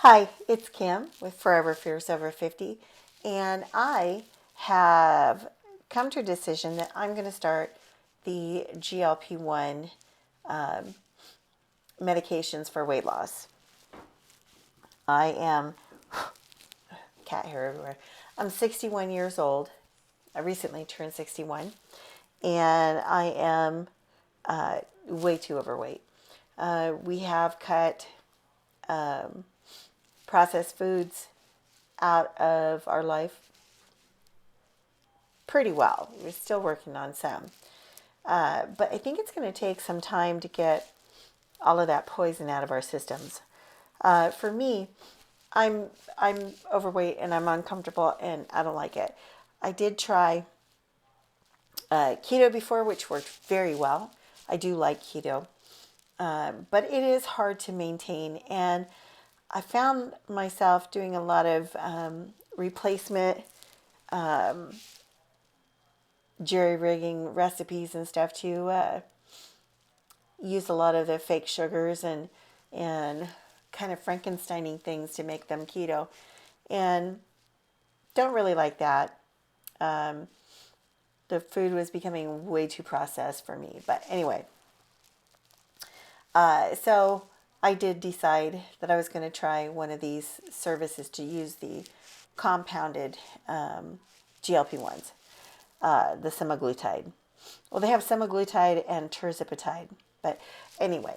Hi, it's Kim with Forever Fierce Over 50, and I have come to a decision that I'm going to start the GLP-1 um, medications for weight loss. I am, cat hair everywhere, I'm 61 years old. I recently turned 61, and I am way too overweight. We have cut processed foods out of our life pretty well. We're still working on some. But I think it's going to take some time to get all of that poison out of our systems. For me, I'm overweight and I'm uncomfortable and I don't like it. I did try keto before, which worked very well. I do like keto, but it is hard to maintain. And I found myself doing a lot of replacement jerry-rigging recipes and stuff to use a lot of the fake sugars and kind of Frankensteining things to make them keto, and don't really like that. The food was becoming way too processed for me. But anyway, so I did decide that I was going to try one of these services to use the compounded GLP-1s, the semaglutide. Well, they have semaglutide and tirzepatide. But anyway,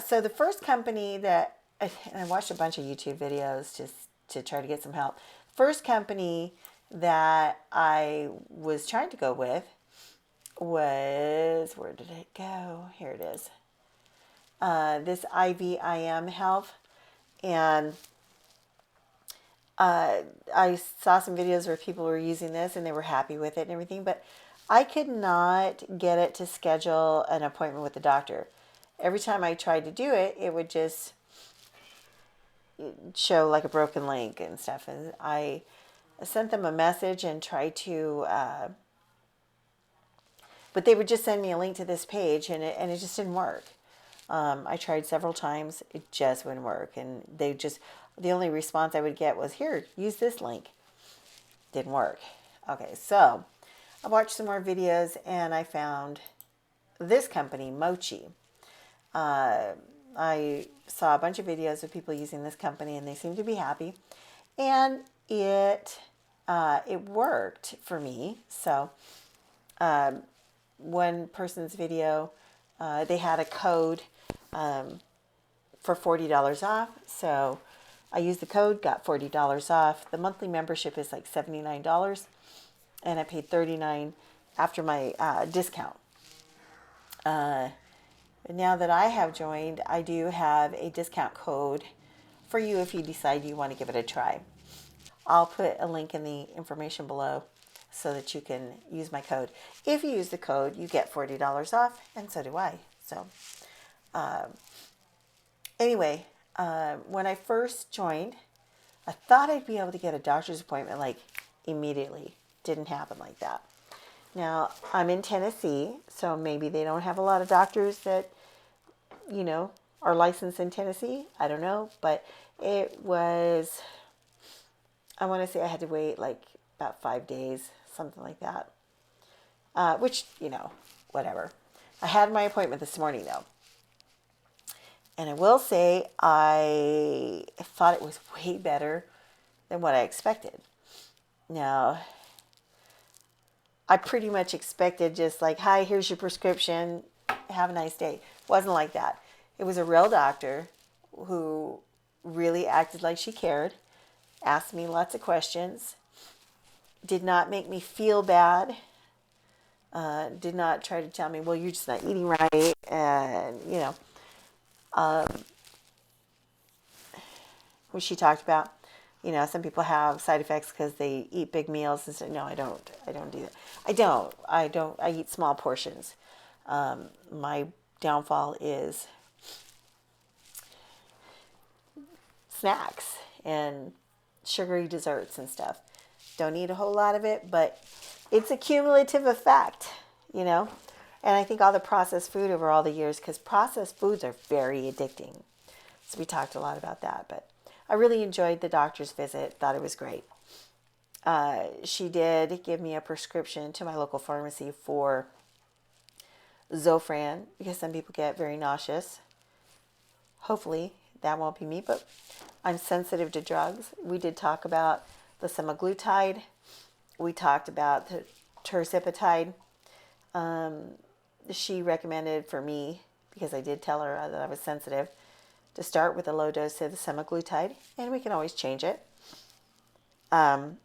so the first company that, and I watched a bunch of YouTube videos just to try to get some help. First company that I was trying to go with was, where did it go? Here it is. This IVIM Health. And I saw some videos where people were using this and they were happy with it and everything, but I could not get it to schedule an appointment with the doctor. Every time I tried to do it, it would just show like a broken link and stuff. And I sent them a message and tried to, but they would just send me a link to this page and it just didn't work. I tried several times, it just wouldn't work. And the only response I would get was, here, use this link. Didn't work. Okay, so I watched some more videos and I found this company, Mochi. I saw a bunch of videos of people using this company and they seemed to be happy. And it worked for me. So one person's video, they had a code for $40 off. So I used the code, got $40 off. The monthly membership is like $79, and I paid $39 after my discount. Now that I have joined, I do have a discount code for you if you decide you want to give it a try. I'll put a link in the information below so that you can use my code. If you use the code, you get $40 off, and so do I. So anyway, when I first joined, I thought I'd be able to get a doctor's appointment like immediately. Didn't happen like that. Now, I'm in Tennessee, so maybe they don't have a lot of doctors that, are licensed in Tennessee. I don't know, but it was, I want to say I had to wait like about 5 days, something like that. Which, whatever. I had my appointment this morning, though. And I will say I thought it was way better than what I expected. Now, I pretty much expected just like, hi, here's your prescription. Have a nice day. Wasn't like that. It was a real doctor who really acted like she cared, asked me lots of questions, did not make me feel bad, did not try to tell me, well, you're just not eating right, and, what she talked about, some people have side effects because they eat big meals and so no, I don't do that. I eat small portions. My downfall is snacks and sugary desserts and stuff. Don't eat a whole lot of it, but it's a cumulative effect, and I think all the processed food over all the years, because processed foods are very addicting. So we talked a lot about that. But I really enjoyed the doctor's visit. Thought it was great. She did give me a prescription to my local pharmacy for Zofran because some people get very nauseous. Hopefully that won't be me, but I'm sensitive to drugs. We did talk about the semaglutide. We talked about the tirzepatide. She recommended for me, because I did tell her that I was sensitive, to start with a low dose of the semaglutide, and we can always change it.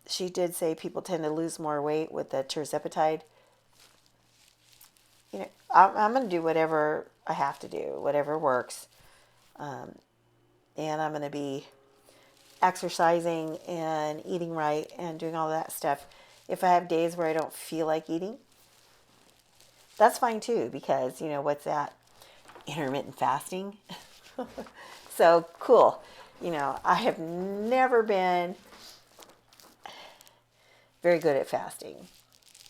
She did say people tend to lose more weight with the tirzepatide. You know, I'm going to do whatever I have to do, whatever works. And I'm going to be exercising and eating right and doing all that stuff. If I have days where I don't feel like eating, that's fine too, because, you know, what's that? Intermittent fasting. So cool. You know, I have never been very good at fasting.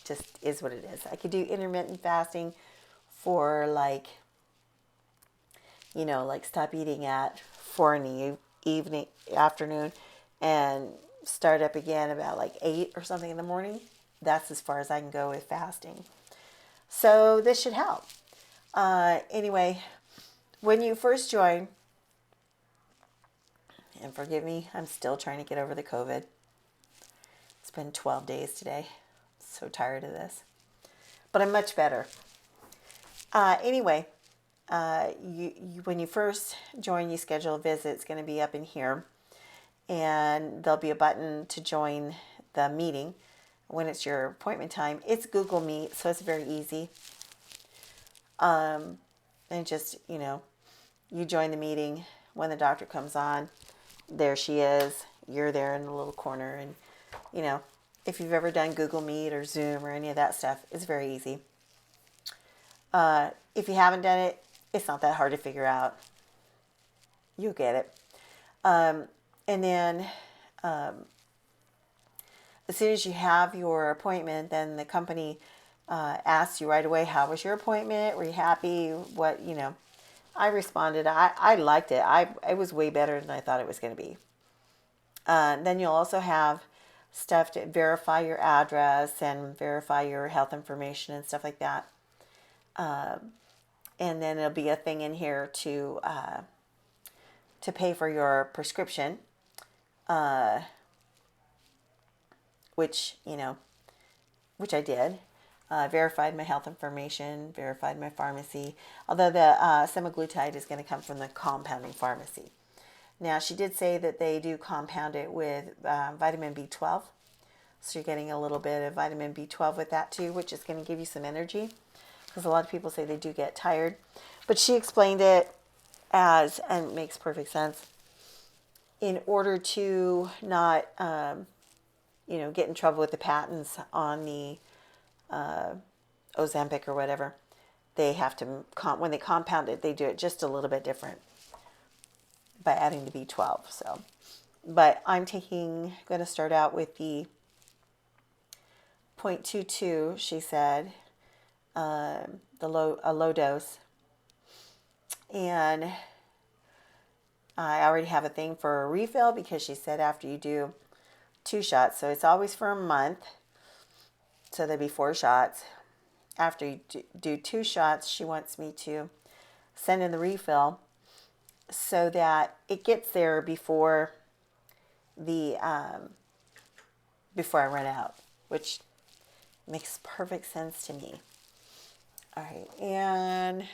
Just is what it is. I could do intermittent fasting for like, you know, like stop eating at 4 in the afternoon and start up again about like 8 or something in the morning. That's as far as I can go with fasting. So this should help. Anyway, when you first join, and forgive me, I'm still trying to get over the COVID. It's been 12 days today. So tired of this. But I'm much better. Anyway, when you first join, you schedule a visit. It's going to be up in here. And there'll be a button to join the meeting when it's your appointment time. It's Google Meet, so it's very easy. And just, you know, you join the meeting when the doctor comes on. There she is. You're there in the little corner. And, you know, if you've ever done Google Meet or Zoom or any of that stuff, it's very easy. If you haven't done it, it's not that hard to figure out. You'll get it. And then as soon as you have your appointment, then the company asks you right away, how was your appointment? Were you happy? What, you know, I responded, I liked it. It was way better than I thought it was going to be. Then you'll also have stuff to verify your address and verify your health information and stuff like that. And then there'll be a thing in here to pay for your prescription, which I did. Verified my health information, verified my pharmacy, although the semaglutide is going to come from the compounding pharmacy. Now, she did say that they do compound it with vitamin B12, so you're getting a little bit of vitamin B12 with that too, which is going to give you some energy, because a lot of people say they do get tired. But she explained it as, and it makes perfect sense, in order to not, get in trouble with the patents on the Ozempic or whatever, they have to, when they compound it, they do it just a little bit different by adding the B12. So, but I'm going to start out with the 0.22, she said, a low dose. And I already have a thing for a refill, because she said after you do 2 shots, so it's always for a month, so there'll be 4 shots. After you do 2 shots, she wants me to send in the refill so that it gets there before I run out, which makes perfect sense to me. All right, and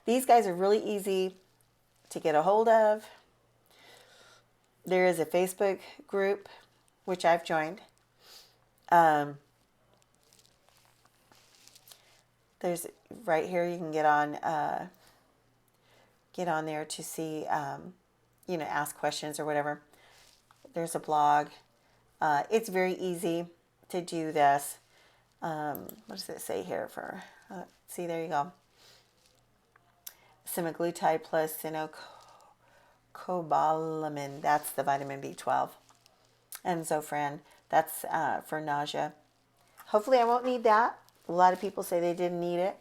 these guys are really easy to get a hold of. There is a Facebook group, which I've joined. There's right here, you can get on there to see, ask questions or whatever. There's a blog. It's very easy to do this. What does it say here for? See, there you go. Semaglutide plus cobalamin, that's the vitamin B12. And Zofran, that's for nausea. Hopefully I won't need that. A lot of people say they didn't need it,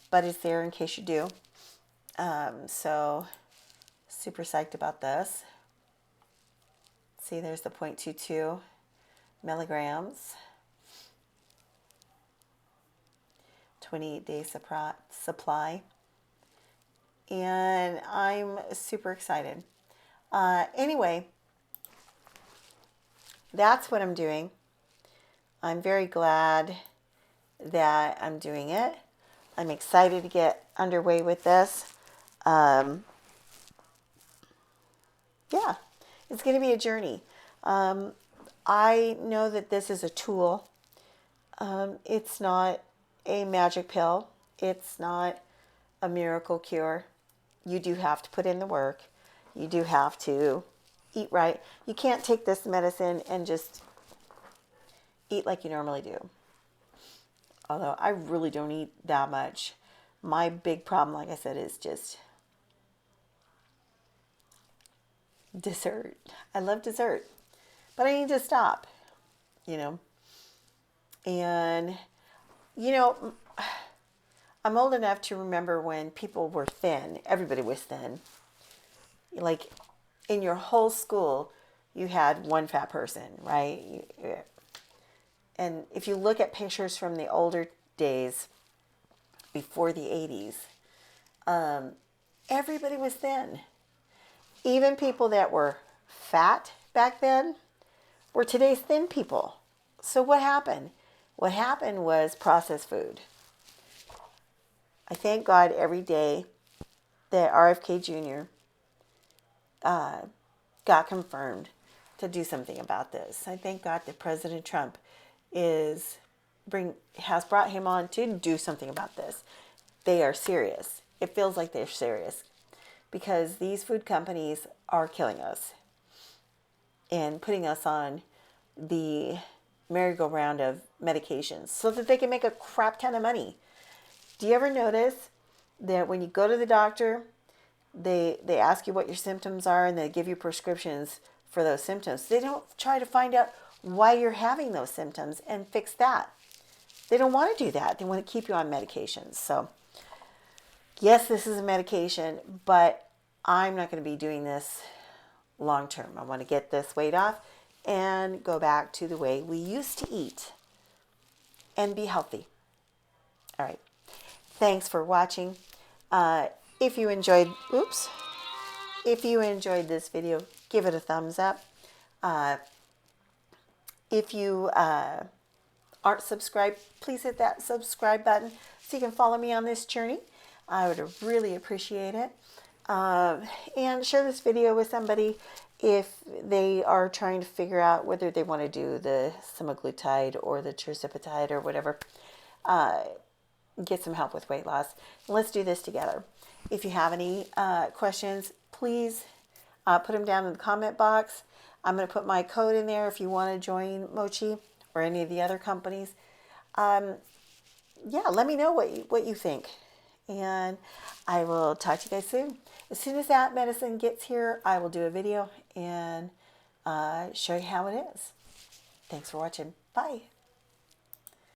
but it's there in case you do. So Super psyched about this. See, there's the 0.22 milligrams. 28-day supply. And I'm super excited. Anyway, that's what I'm doing. I'm very glad that I'm doing it. I'm excited to get underway with this. Yeah, it's going to be a journey. I know that this is a tool. It's not a magic pill. It's not a miracle cure. You do have to put in the work. You do have to eat right. You can't take this medicine and just eat like you normally do. Although I really don't eat that much. My big problem, like I said, is just dessert. I love dessert, but I need to stop, And, I'm old enough to remember when people were thin. Everybody was thin. Like in your whole school, you had one fat person, right? And if you look at pictures from the older days, before the 80s, everybody was thin. Even people that were fat back then were today's thin people. So what happened? What happened was processed food. I thank God every day that RFK Jr. Got confirmed to do something about this. I thank God that President Trump has brought him on to do something about this. They are serious. It feels like they're serious because these food companies are killing us and putting us on the merry-go-round of medications so that they can make a crap ton of money. Do you ever notice that when you go to the doctor, they ask you what your symptoms are and they give you prescriptions for those symptoms? They don't try to find out why you're having those symptoms and fix that. They don't want to do that. They want to keep you on medications. So, yes, this is a medication, but I'm not going to be doing this long term. I want to get this weight off and go back to the way we used to eat and be healthy. All right. Thanks for watching. If you enjoyed this video, give it a thumbs up. If you aren't subscribed, please hit that subscribe button so you can follow me on this journey. I would really appreciate it. And share this video with somebody if they are trying to figure out whether they want to do the semaglutide or the tirzepatide or whatever. Get some help with weight loss. Let's do this together. If you have any questions, please put them down in the comment box. I'm going to put my code in there if you want to join Mochi or any of the other companies. Yeah, let me know what you think. And I will talk to you guys soon. As soon as that medicine gets here, I will do a video and show you how it is. Thanks for watching. Bye.